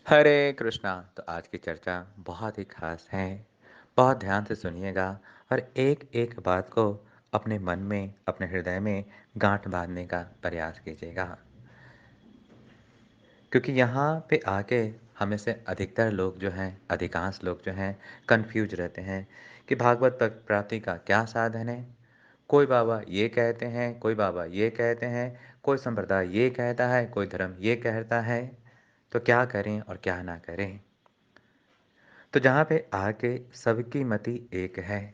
हरे कृष्णा। तो आज की चर्चा बहुत ही खास है। बहुत ध्यान से सुनिएगा और एक-एक बात को अपने मन में, अपने हृदय में गाँठ बाँधने का प्रयास कीजिएगा। क्योंकि यहाँ पे आके हमें से अधिकतर लोग जो हैं, अधिकांश लोग जो हैं, कन्फ्यूज़ रहते हैं कि भागवत प्राप्ति का क्या साधन है? कोई बाबा ये कहते हैं, कोई बाबा ये कहते हैं, कोई संप्रदाय ये कहता है, कोई धर्म ये कहता है। तो क्या करें और क्या ना करें? तो जहाँ पे आके सबकी मति एक है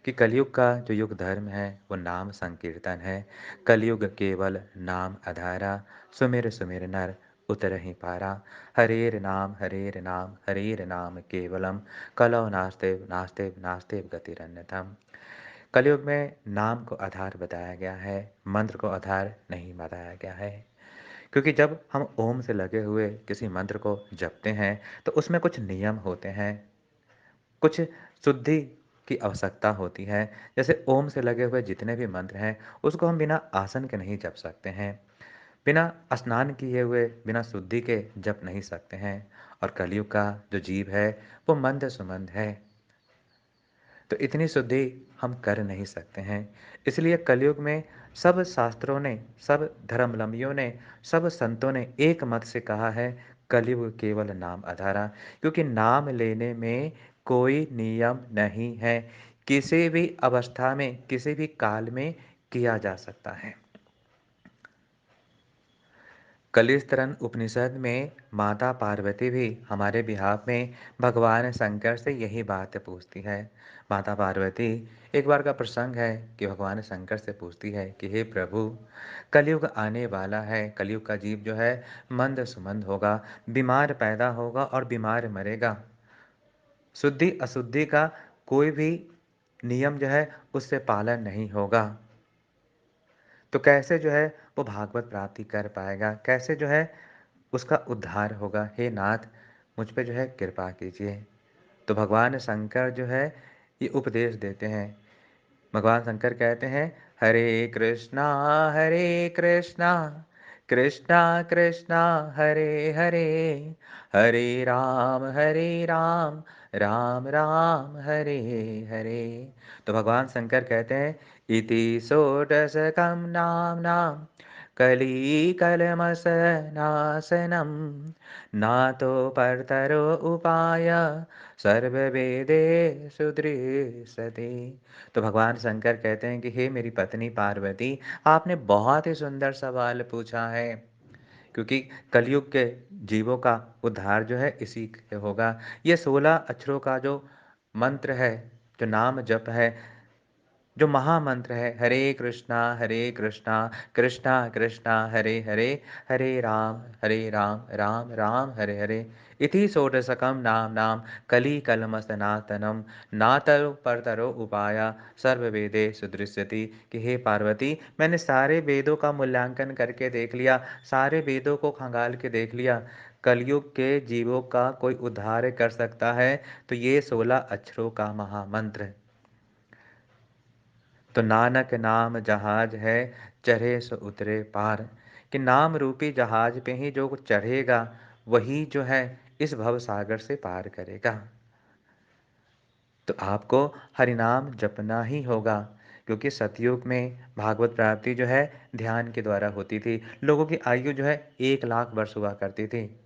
कि कलयुग का जो युग धर्म है वो नाम संकीर्तन है। कलयुग केवल नाम आधारा, सुमिर सुमिर नर उतरहि पारा। हरेर नाम हरेर नाम केवलम, कलौ नास्तेव नास्तेव नास्तेव गतिरन्यथम। कलयुग में नाम को आधार बताया गया है, मंत्र को आधार नहीं बताया गया है। क्योंकि जब हम ओम से लगे हुए किसी मंत्र को जपते हैं तो उसमें कुछ नियम होते हैं, कुछ शुद्धि की आवश्यकता होती है। जैसे ओम से लगे हुए जितने भी मंत्र हैं, उसको हम बिना आसन के नहीं जप सकते हैं, बिना स्नान किए हुए, बिना शुद्धि के जप नहीं सकते हैं। और कलयुग का जो जीव है, वो मंद-सुमंद है, तो इतनी शुद्धि हम कर नहीं सकते हैं। इसलिए कलयुग में सब शास्त्रों ने, सब धर्मावलंबियों ने, सब संतों ने एक मत से कहा है, कलयुग केवल नाम आधारा। क्योंकि नाम लेने में कोई नियम नहीं है, किसी भी अवस्था में, किसी भी काल में किया जा सकता है। कलिस्तरन उपनिषद में माता पार्वती भी हमारे बिहाफ में भगवान शंकर से यही बात पूछती है। माता पार्वती, एक बार का प्रसंग है कि भगवान शंकर से पूछती है कि हे प्रभु, कलयुग आने वाला है, कलयुग का जीव जो है मंद सुमंद होगा, बीमार पैदा होगा और बीमार मरेगा। शुद्धि अशुद्धि का कोई भी नियम जो है उससे पालन नहीं होगा। तो कैसे जो है वो भागवत प्राप्ति कर पाएगा? कैसे जो है उसका उद्धार होगा? हे नाथ, मुझ पे जो है कृपा कीजिए। तो भगवान शंकर जो है ये उपदेश देते हैं। भगवान शंकर कहते हैं, हरे कृष्णा कृष्णा कृष्णा हरे हरे, हरे राम राम राम हरे हरे। तो भगवान शंकर कहते हैं, इति षोडशकं नाम्नां कलिकल्मषनाशनं, नातो परतरो उपाय सर्ववेदेषु दृश्यते। तो भगवान शंकर कहते हैं कि हे मेरी पत्नी पार्वती, आपने बहुत ही सुंदर सवाल पूछा है। क्योंकि कलयुग के जीवों का उद्धार जो है इसी से होगा। ये 16 अक्षरों का जो मंत्र है, जो नाम जप है, जो महामंत्र है, हरे कृष्णा कृष्णा कृष्णा हरे हरे, हरे राम राम राम हरे हरे, इति षोडशकं नाम्नां कलिकल्मषनाशनं, नातरो परतरो उपाय सर्ववेदेषु दृश्यते। कि हे पार्वती, मैंने सारे वेदों का मूल्यांकन करके देख लिया, सारे वेदों को खंगाल के देख लिया। कलयुग के जीवों का कोई उद्धार कर सकता है तो ये 16 अक्षरों का महामंत्र। तो नानक नाम जहाज है, चढ़े सो उतरे पार। कि नाम रूपी जहाज पे ही जो चढ़ेगा वही जो है इस भव सागर से पार करेगा। तो आपको हरिनाम जपना ही होगा, क्योंकि सतयुग में भागवत प्राप्ति जो है ध्यान के द्वारा होती थी। लोगों की आयु जो है 1 लाख वर्ष हुआ करती थी।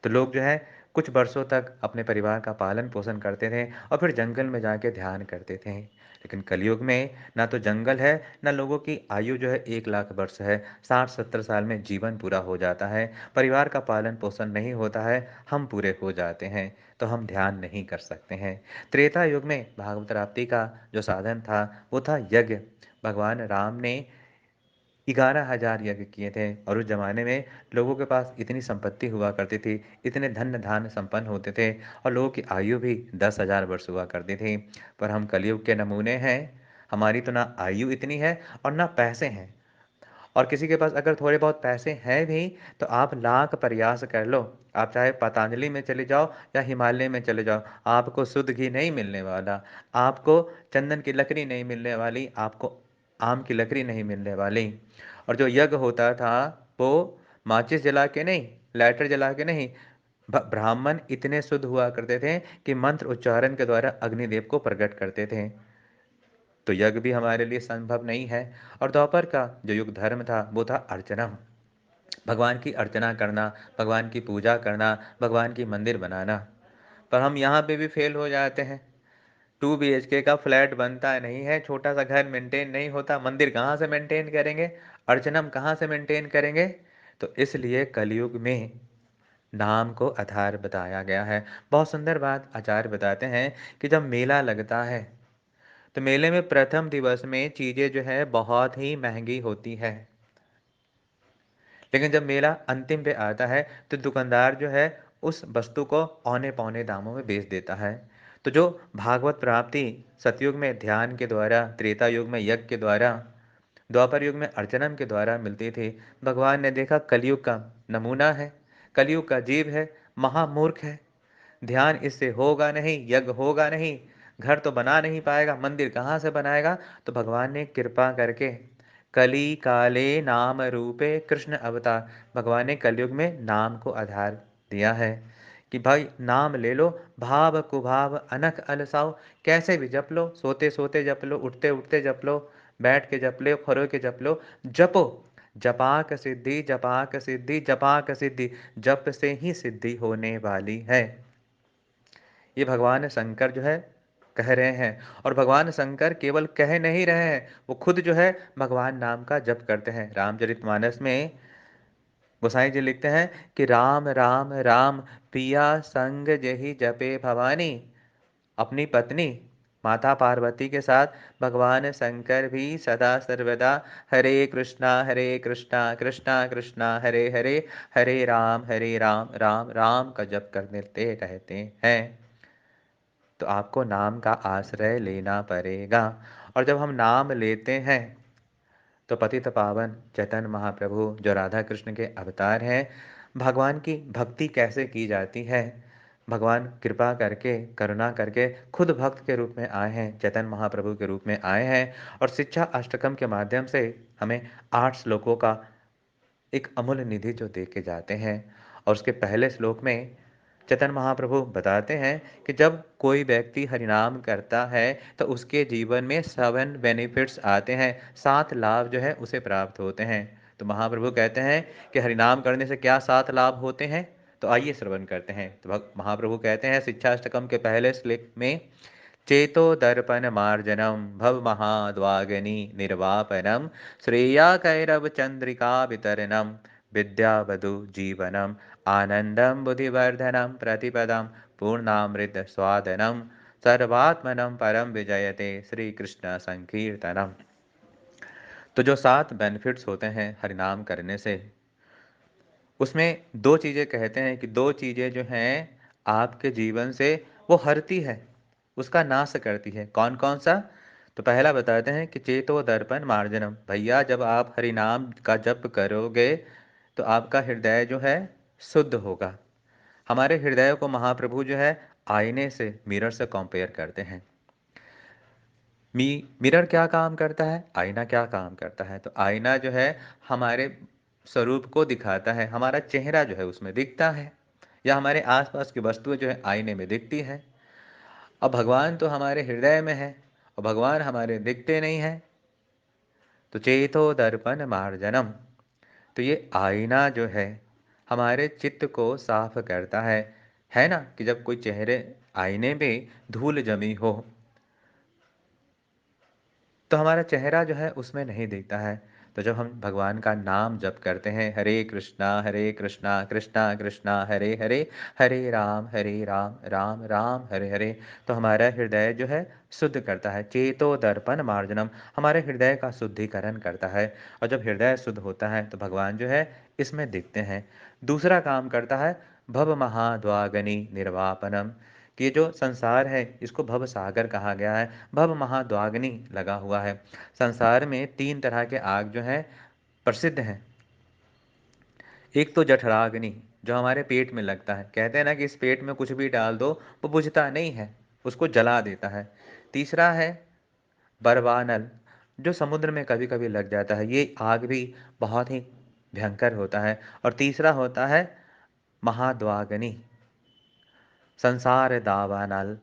तो लोग जो है कुछ वर्षों तक अपने परिवार का पालन पोषण करते थे और फिर जंगल में जाके ध्यान करते थे। लेकिन कलयुग में ना तो जंगल है, ना लोगों की आयु जो है 1 लाख वर्ष है। 60-70 साल में जीवन पूरा हो जाता है, परिवार का पालन पोषण नहीं होता है, हम पूरे हो जाते हैं, तो हम ध्यान नहीं कर सकते हैं। त्रेता युग में भागवत प्राप्ति का जो साधन था वो था यज्ञ। भगवान राम ने 11,000 यज्ञ किए थे और उस ज़माने में लोगों के पास इतनी संपत्ति हुआ करती थी, इतने धन-धान्य संपन्न होते थे और लोगों की आयु भी 10,000 वर्ष हुआ करती थी। पर हम कलयुग के नमूने हैं, हमारी तो ना आयु इतनी है और ना पैसे हैं। और किसी के पास अगर थोड़े बहुत पैसे हैं भी, तो आप लाख प्रयास कर लो, आप चाहे पतंजलि में चले जाओ या हिमालय में चले जाओ, आपको शुद्ध घी नहीं मिलने वाला, आपको चंदन की लकड़ी नहीं मिलने वाली, आपको आम की लकड़ी नहीं मिलने वाली। और जो यज्ञ होता था, वो माचिस जला के नहीं, लाइटर जला के नहीं, ब्राह्मण इतने शुद्ध हुआ करते थे कि मंत्र उच्चारण के द्वारा अग्निदेव को प्रकट करते थे। तो यज्ञ भी हमारे लिए संभव नहीं है। और द्वापर का जो युग धर्म था वो था अर्चनम, भगवान की अर्चना करना, भगवान की पूजा करना, भगवान की मंदिर बनाना। पर हम यहाँ पे भी फेल हो जाते हैं। 2 BHK का फ्लैट बनता नहीं है, छोटा सा घर मेंटेन नहीं होता, मंदिर कहाँ से मेंटेन करेंगे, अर्चनम कहाँ से मेंटेन करेंगे। तो इसलिए कलयुग में नाम को आधार बताया गया है। बहुत सुंदर बात आचार्य बताते हैं कि जब मेला लगता है तो मेले में प्रथम दिवस में चीजें जो है बहुत ही महंगी होती है, लेकिन जब मेला अंतिम पे आता है तो दुकानदार जो है उस वस्तु को औने पौने दामों में बेच देता है। तो जो भागवत प्राप्ति सतयुग में ध्यान के द्वारा, त्रेता युग में यज्ञ के द्वारा, द्वापर युग में अर्चनम के द्वारा मिलती थी, भगवान ने देखा कलयुग का नमूना है, कलयुग का जीव है, महामूर्ख है, ध्यान इससे होगा नहीं, यज्ञ होगा नहीं, घर तो बना नहीं पाएगा, मंदिर कहाँ से बनाएगा। तो भगवान ने कृपा करके कली काले नाम रूपे कृष्ण अवतार, भगवान ने कलयुग में नाम को आधार दिया है कि भाई नाम ले लो, भाव कुभाव अनख अलसाओ, कैसे भी जप लो, सोते सोते जप लो, उठते उठते जप लो, बैठ के जप लो, खड़ो के जप लो, जपो, जपाक सिद्धि जपाक सिद्धि जपाक सिद्धि, जप से ही सिद्धि होने वाली है। ये भगवान शंकर जो है कह रहे हैं। और भगवान शंकर केवल कह नहीं रहे हैं, वो खुद जो है भगवान नाम का जप करते हैं। रामचरितमानस में गोसाई जी लिखते हैं कि राम राम राम पिया संग जही जपे भवानी। अपनी पत्नी माता पार्वती के साथ भगवान शंकर भी सदा सर्वदा हरे कृष्णा कृष्णा कृष्णा हरे हरे, हरे राम राम राम का जप करते रहते हैं। तो आपको नाम का आश्रय लेना पड़ेगा। और जब हम नाम लेते हैं तो पतित पावन चैतन्य महाप्रभु जो राधा कृष्ण के अवतार हैं, भगवान की भक्ति कैसे की जाती है, भगवान कृपा करके करुणा करके खुद भक्त के रूप में आए हैं, चैतन्य महाप्रभु के रूप में आए हैं। और शिक्षा अष्टकम के माध्यम से हमें 8 श्लोकों का एक अमूल्य निधि जो दे के जाते हैं। और उसके पहले श्लोक में चैतन्य महाप्रभु बताते हैं कि जब कोई व्यक्ति हरिनाम करता है तो उसके जीवन में 7 बेनिफिट्स आते हैं, 7 लाभ जो है उसे प्राप्त होते हैं। तो महाप्रभु कहते हैं कि हरिनाम करने से क्या 7 लाभ होते हैं, तो आइए श्रवण करते हैं। तो महाप्रभु कहते हैं शिक्षाष्टकम के पहले श्लोक में, चेतो दर्पण मार्जनम भव महाद्वागनी निर्वापनम श्रेयाकैरव चंद्रिका वितरणम विद्यावधु जीवनम आनंदम बुद्धिवर्धनम प्रतिपदम पूर्णामृत स्वादनम सर्वात्मनम परम विजयते श्री कृष्ण संकीर्तनम। तो जो 7 बेनिफिट्स होते हैं हरिनाम करने से, उसमें 2 चीज़ें कहते हैं कि 2 चीज़ें जो हैं आपके जीवन से वो हरती है, उसका नाश करती है। कौन कौन सा? तो पहला बताते हैं कि चेतो दर्पण मार्जनम। भैया जब आप हरि नाम का जप करोगे तो आपका हृदय जो है शुद्ध होगा। हमारे हृदय को महाप्रभु जो है आईने से, मिरर से कंपेयर करते हैं। मिरर क्या काम करता है, आईना क्या काम करता है? तो आईना जो है हमारे स्वरूप को दिखाता है, हमारा चेहरा जो है उसमें दिखता है, या हमारे आसपास की वस्तुएं जो है आईने में दिखती है। अब भगवान तो हमारे हृदय में है और भगवान हमारे दिखते नहीं है। तो चेतो दर्पण मार्जनम, तो ये आईना जो है हमारे चित्त को साफ करता है ना। कि जब कोई चेहरे आईने में धूल जमी हो तो हमारा चेहरा जो है उसमें नहीं दिखता है। तो जब हम भगवान का नाम जप करते हैं, हरे कृष्णा कृष्णा कृष्णा हरे हरे, हरे राम राम हरे हरे, तो हमारा हृदय जो है शुद्ध करता है। चेतो दर्पण मार्जनम, हमारे हृदय का शुद्धिकरण करता है। और जब हृदय शुद्ध होता है तो भगवान जो है इसमें दिखते हैं। दूसरा काम करता है भव महाद्वागनी निर्वापनम, कि ये जो संसार है इसको भव सागर कहा गया है, भव महाद्वाग्नि लगा हुआ है। संसार में 3 तरह के आग जो हैं प्रसिद्ध हैं। एक तो जठराग्नि जो हमारे पेट में लगता है, कहते हैं ना कि इस पेट में कुछ भी डाल दो वो बुझता नहीं है, उसको जला देता है। तीसरा है बरवानल, जो समुद्र में कभी कभी लग जाता है, ये आग भी बहुत ही भयंकर होता है। और तीसरा होता है महाद्वागनी, संसार दावानल।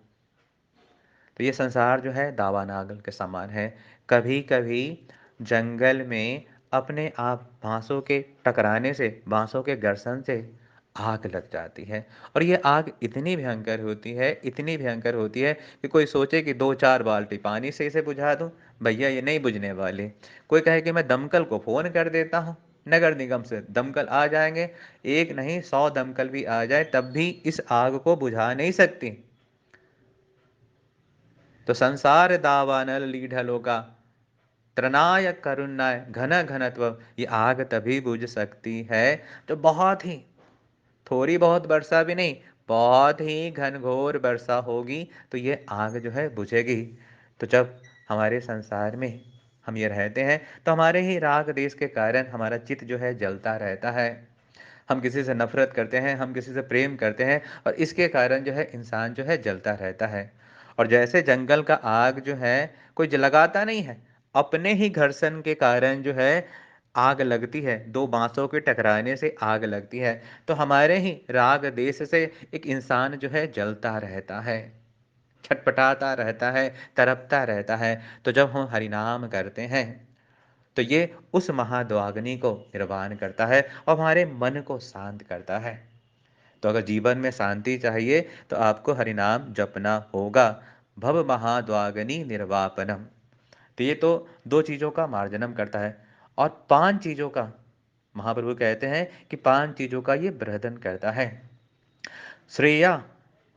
तो ये संसार जो है दावानल के समान है। कभी-कभी जंगल में अपने आप बाँसों के टकराने से, बाँसों के घर्षण से आग लग जाती है और ये आग इतनी भयंकर होती है, इतनी भयंकर होती है कि कोई सोचे कि 2-4 बाल्टी पानी से इसे बुझा दूँ, भैया ये नहीं बुझने वाली। कोई कहे कि मैं दमकल को फ़ोन कर देता हूँ, नगर निगम से दमकल आ जाएँगे, 1 नहीं 100 दमकल भी आ जाए तब भी इस आग को बुझा नहीं सकती। तो संसार दावानल लीढलोका, तृणाय करुणाय घन घनत्व, ये आग तभी बुझ सकती है जो बहुत ही, थोड़ी बहुत वर्षा भी नहीं, बहुत ही घनघोर वर्षा होगी तो ये आग जो है बुझेगी। तो जब हमारे संसार में हम ये रहते हैं तो हमारे ही राग देश के कारण हमारा चित्त जो है जलता रहता है। हम किसी से नफ़रत करते हैं, हम किसी से प्रेम करते हैं और इसके कारण जो है इंसान जो है जलता रहता है। और जैसे जंगल का आग जो है कोई लगाता नहीं है, अपने ही घर्षण के कारण जो है आग लगती है, 2 बाँसों के टकराने से आग लगती है। तो हमारे ही राग देश से एक इंसान जो है जलता रहता है, छटपटाता रहता है, तड़पता रहता है। तो जब हम हरि नाम करते हैं तो ये उस महाद्वाग्नि को निर्वाण करता है और हमारे मन को शांत करता है। तो अगर जीवन में शांति चाहिए तो आपको हरिनाम जपना होगा। भव महाद्वाग्नि निर्वापनम। तो ये तो 2 चीज़ों का मार्जनम करता है और 5 चीज़ों का, महाप्रभु कहते हैं कि 5 चीज़ों का ये बृहदन करता है। श्रेया,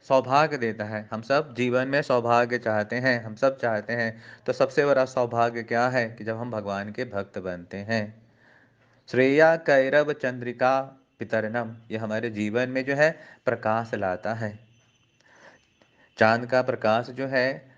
सौभाग्य देता है। हम सब जीवन में सौभाग्य चाहते हैं, हम सब चाहते हैं। तो सबसे बड़ा सौभाग्य क्या है कि जब हम भगवान के भक्त बनते हैं। श्रेया कैरव चंद्रिका वितरणम, ये हमारे जीवन में जो है प्रकाश लाता है। चांद का प्रकाश जो है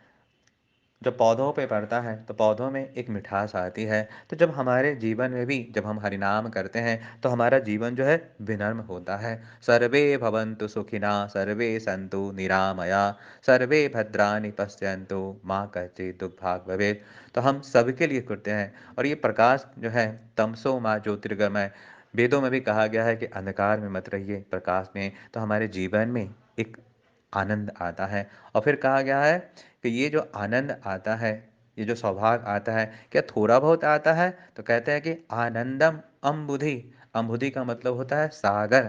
जब पौधों पे पड़ता है तो पौधों में एक मिठास आती है। तो जब हमारे जीवन में भी जब हम हरिनाम करते हैं तो हमारा जीवन जो है विनम्र होता है। सर्वे भवन्तु सुखिना, सर्वे सन्तु निरामया, सर्वे भद्राणि पश्यन्तु माँ कश्चित् दुर्भाग् भवेत्। तो हम सबके लिए करते हैं और ये प्रकाश जो है तमसो माँ ज्योतिर्गमय, वेदों में भी कहा गया है कि अंधकार में मत रहिए, प्रकाश में। तो हमारे जीवन में एक आनंद आता है और फिर कहा गया है कि ये जो आनंद आता है, ये जो सौभाग्य आता है, क्या थोड़ा बहुत आता है? तो कहते हैं कि आनंदम अम्बुधि। अम्बुधि का मतलब होता है सागर,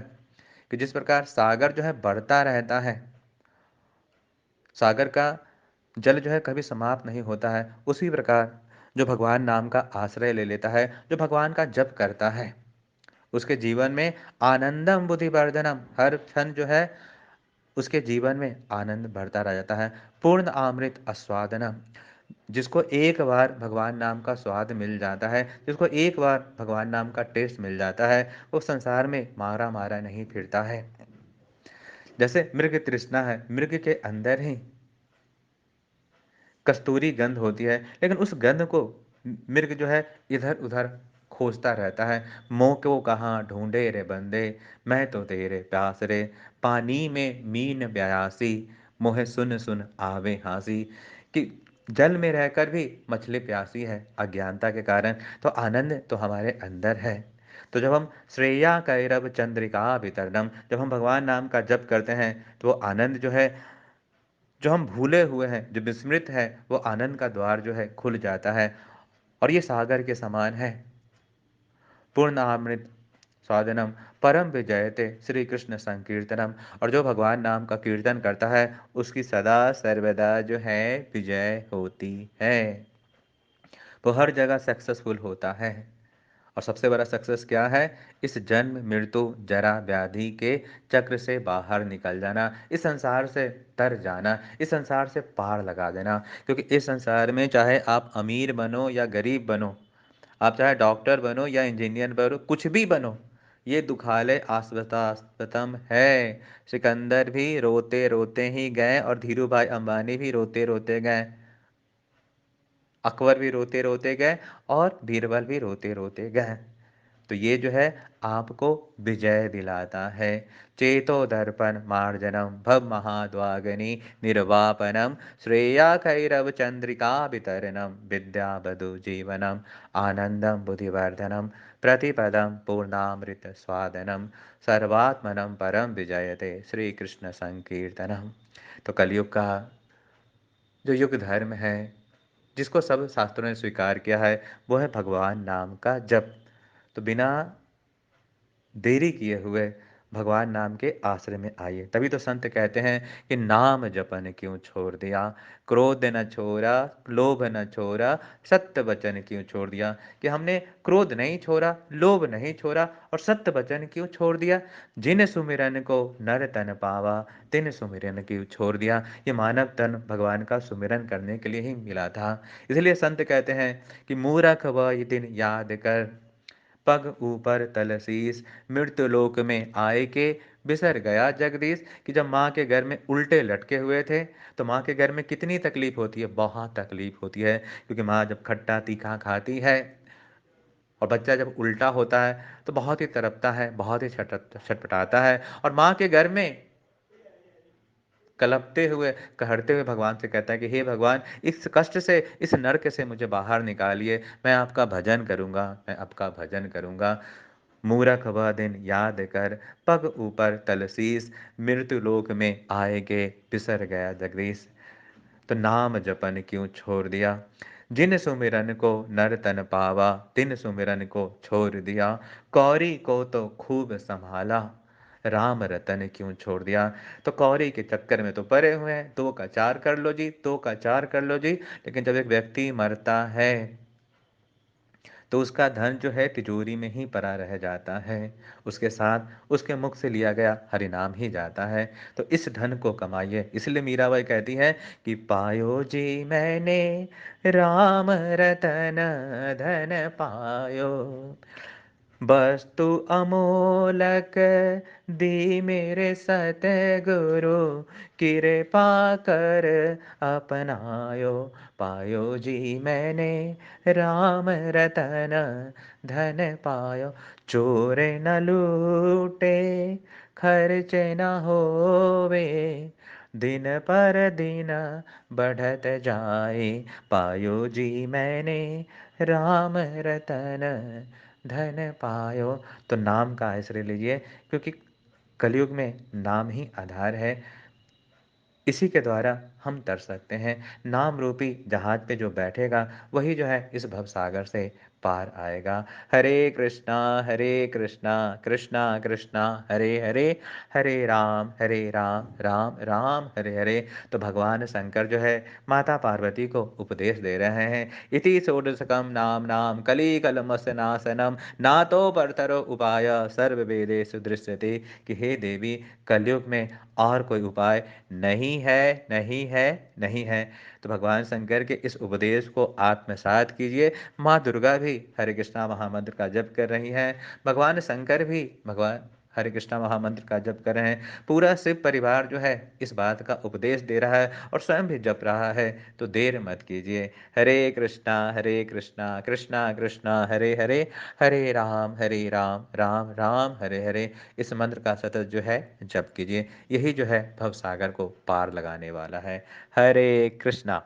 कि जिस प्रकार सागर जो है बढ़ता रहता है, सागर का जल जो है कभी समाप्त नहीं होता है, उसी प्रकार जो भगवान नाम का आश्रय ले लेता है, जो भगवान का जप करता है, उसके जीवन में आनंदम बुद्धिवर्धनम, हर क्षण जो है उसके जीवन में आनंद बढ़ता रह जाता है। पूर्ण अमृत आस्वादनम, जिसको एक बार भगवान नाम का स्वाद मिल जाता है, जिसको एक बार भगवान नाम का टेस्ट मिल जाता है, वो संसार में मारा-मारा नहीं फिरता है। जैसे मृग तृष्णा है, मृग के अंदर ही कस्तूरी गंध होती है, लेकिन उस गंध को मृग जो है इधर-उधर खोजता रहता है। मोह को कहाँ ढूँढे रे बंदे, मैं तो तेरे प्यास रे, पानी में मीन प्यासी, मोहे सुन-सुन आवे हँसी। कि जल में रहकर भी मछली प्यासी है अज्ञानता के कारण, तो आनंद तो हमारे अंदर है। तो जब हम श्रेया कैरव चंद्रिका वितरणम, जब हम भगवान नाम का जप करते हैं, तो वो आनंद जो है, जो हम भूले हुए हैं, जो विस्मृत है, वो आनंद का द्वार जो है खुल जाता है और ये सागर के समान है। पूर्णामृत साधनम परम विजयते श्री कृष्ण संकीर्तनम, और जो भगवान नाम का कीर्तन करता है उसकी सदा सर्वदा जो है विजय होती है, वो हर जगह सक्सेसफुल होता है। और सबसे बड़ा सक्सेस क्या है? इस जन्म मृत्यु जरा व्याधि के चक्र से बाहर निकल जाना, इस संसार से तर जाना, इस संसार से पार लगा देना। क्योंकि इस संसार में चाहे आप अमीर बनो या गरीब बनो, आप चाहे डॉक्टर बनो या इंजीनियर बनो, कुछ भी बनो, ये दुखालय शाश्वतम है। सिकंदर भी रोते रोते ही गए और धीरू भाई अंबानी भी रोते रोते गए, अकबर भी रोते रोते गए और बीरबल भी रोते रोते गए। तो ये जो है आपको विजय दिलाता है। चेतो दर्पण मार्जनम भव महाद्वागनी निर्वापनम श्रेयाकैरव चंद्रिका वितरणम विद्या बधु जीवनम आनंदम बुद्धिवर्धनम प्रतिपदम पूर्णामृत स्वादनम सर्वात्मनम परम विजयते श्री कृष्ण संकीर्तनम। तो कलयुग का जो युग धर्म है, जिसको सब शास्त्रों ने स्वीकार किया है, वो है भगवान नाम का जप। तो बिना देरी किए हुए भगवान नाम के आश्रय में आइए। तभी तो संत कहते हैं कि नाम जपन क्यों छोड़ दिया, क्रोध न छोड़ा, लोभ न छोड़ा, सत्य वचन क्यों छोड़ दिया। कि हमने क्रोध नहीं छोड़ा, लोभ नहीं छोड़ा और सत्य वचन क्यों छोड़ दिया। जिन सुमिरन को नर तन पावा, तिन सुमिरन क्यों छोड़ दिया। ये मानव तन भगवान का सुमिरन करने के लिए ही मिला था। इसलिए संत कहते हैं कि मूरख वह दिन याद कर, पग ऊपर तल शीस, मृत्यु लोक में आए के बिसर गया जगदीश। कि जब माँ के घर में उल्टे लटके हुए थे, तो माँ के घर में कितनी तकलीफ होती है, बहुत तकलीफ होती है। क्योंकि माँ जब खट्टा तीखा खाती है और बच्चा जब उल्टा होता है तो बहुत ही तड़पता है, बहुत ही छटपटाता है। और माँ के घर में कलपते हुए, कहरते हुए भगवान से कहता है कि हे भगवान, इस कष्ट से, इस नरक से मुझे बाहर निकालिए, मैं आपका भजन करूँगा, मैं आपका भजन करूँगा। मूरख वह दिन याद कर, पग ऊपर तल शीस, मृत्यु लोक में आएगे बिसर गया जगदीश। तो नाम जपन क्यों छोड़ दिया, जिन सुमिरन को नर तन पावा, तिन सुमिरन को छोड़ दिया। कौरी को तो खूब संभाला, राम रतन क्यों छोड़ दिया। तो कौरी के चक्कर में तो पड़े हुए हैं, दो का चार कर लो जी, दो का चार कर लो जी। लेकिन जब एक व्यक्ति मरता है तो उसका धन जो है तिजोरी में ही पड़ा रह जाता है। उसके साथ उसके मुख से लिया गया हरिनाम ही जाता है। तो इस धन को कमाइए। इसलिए मीराबाई कहती है कि पायो जी मैंने राम रतन, धन पायो, वस्तु अमोलक दी मेरे सतगुरु, कृपा कर अपनायो। पायो जी मैंने राम रतन, धन पायो, चोर न लूटे, खर्च न होवे, दिन पर दिन बढ़त जाए। पायो जी मैंने राम रतन, धन पायो। तो नाम का आश्रय लीजिए, क्योंकि कलयुग में नाम ही आधार है। इसी के द्वारा हम तर सकते हैं। नाम रूपी जहाज पे जो बैठेगा वही जो है इस भवसागर से पार आएगा। हरे कृष्णा कृष्णा कृष्णा हरे हरे, हरे राम राम राम हरे हरे। तो भगवान शंकर जो है माता पार्वती को उपदेश दे रहे हैं। इति षोडशकम नाम नाम कली कलमसनाशनम, नातो परतरो उपाय सर्व वेदेषु दृश्यते। कि हे देवी, कलयुग में और कोई उपाय नहीं है, नहीं है, नहीं है। तो भगवान शंकर के इस उपदेश को आत्मसात कीजिए। माँ दुर्गा भी हरे कृष्णा महामंत्र का जप कर रही हैं। भगवान शंकर भी भगवान हरे कृष्णा महामंत्र का जप कर रहे हैं। पूरा शिव परिवार जो है इस बात का उपदेश दे रहा है और स्वयं भी जप रहा है। तो देर मत कीजिए। हरे कृष्णा कृष्णा कृष्णा हरे हरे, हरे राम राम राम हरे हरे। इस मंत्र का सतत जो है जप कीजिए। यही जो है भवसागर को पार लगाने वाला है। हरे कृष्णा।